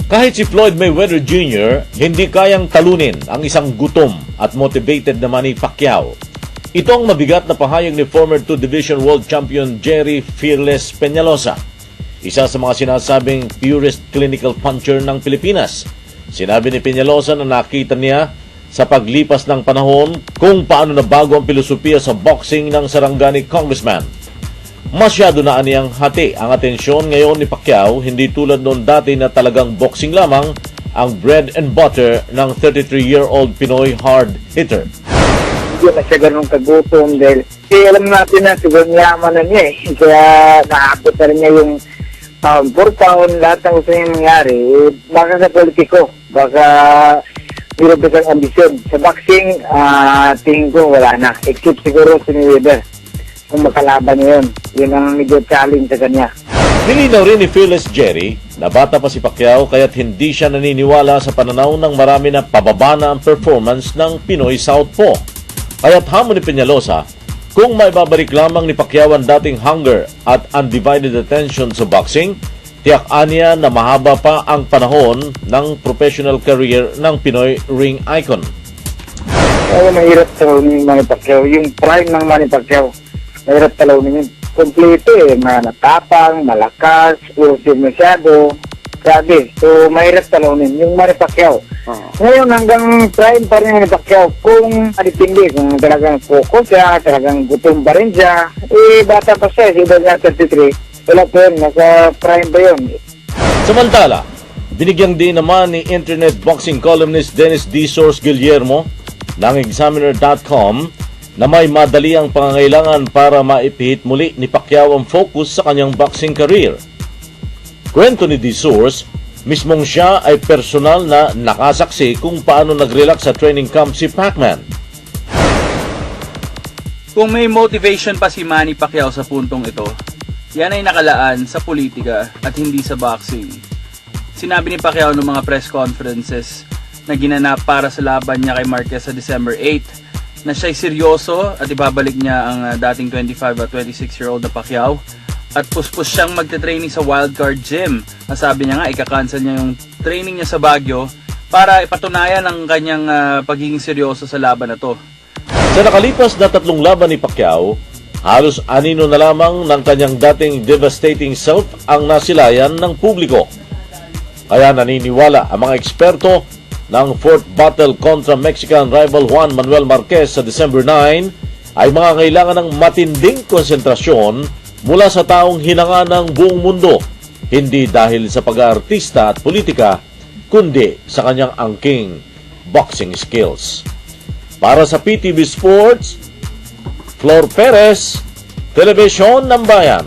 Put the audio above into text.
Kahit si Floyd Mayweather Jr., hindi kayang talunin ang isang gutom at motivated na Manny Pacquiao. Ito ang mabigat na pahayag ni former 2-division world champion Jerry Fearless Peñalosa, isa sa mga sinasabing purest clinical puncher ng Pilipinas. Sinabi ni Peñalosa na nakita niya sa paglipas ng panahon kung paano nabago ang filosofiya sa boxing ng Sarangani Congressman. Masyado na aniyang hati ang atensyon ngayon ni Pacquiao, hindi tulad noon dati na talagang boxing lamang ang bread and butter ng 33-year-old Pinoy hard hitter. Hindi na siya ganun kagutom dahil alam natin na siguro yaman na niya kaya naabot na rin niya yung pound for pound, lahat ng gusto niya mangyari. Baka sa politiko, baka mayroon pa siyang ambisyon. Sa boxing, tingin ko wala na, except siguro si Mayweather. Kung makalaban niya yun, yun ang medyo challenge sa kanya. Nilinaw rin ni Fearless Jerry na bata pa si Pacquiao kaya't hindi siya naniniwala sa pananaw ng marami na pababa na ang performance ng Pinoy Southpaw. Kaya't hamon ni Peñalosa, kung may babalik lamang ni Pacquiao ang dating hunger at undivided attention sa boxing, tiyak aniya na mahaba pa ang panahon ng professional career ng Pinoy ring icon. Oo, mahirap talunin yung Manny Pacquiao. Yung prime ng Manny Pacquiao, mahirap talunin yun. Kompleto matapang, malakas, explosive masyado. Grabe. So, mahirap talunin yung Manny Pacquiao. Ngayon, hanggang prime pa rin yung Pacquiao kung alipindi, kung talagang focus siya, talagang gutom pa rin siya. Bata pa siya, si edad niya 33. Wala pa yun, nasa prime pa yun. Samantala, binigyang din naman ni internet boxing columnist Dennis D. Source Guillermo ng Examiner.com na may madali ang pangangailangan para maipihit muli ni Pacquiao ang focus sa kanyang boxing career. Kwento ni D. Source, mismong siya ay personal na nakasaksi kung paano nag-relax sa training camp si Pacman. Kung may motivation pa si Manny Pacquiao sa puntong ito, yan ay nakalaan sa politika at hindi sa boxing. Sinabi ni Pacquiao ng mga press conferences na ginanap para sa laban niya kay Marquez sa December 8 na siya'y seryoso at ibabalik niya ang dating 25 at 26-year-old na Pacquiao at puspos siyang magte-training sa Wildcard Gym. Sabi niya nga, ika-cancel niya yung training niya sa Baguio para ipatunayan ang kanyang pagiging seryoso sa laban na to. Sa nakalipas na 3 laban ni Pacquiao, halos anino na lamang ng kanyang dating devastating self ang nasilayan ng publiko. Kaya naniniwala ang mga eksperto ng fourth battle kontra Mexican rival Juan Manuel Marquez sa December 9 ay mga kailangan ng matinding konsentrasyon mula sa taong hinanga ng buong mundo, hindi dahil sa pag-aartista at politika, kundi sa kanyang angking boxing skills. Para sa PTV Sports, Flor Perez, Telebisyon ng Bayan.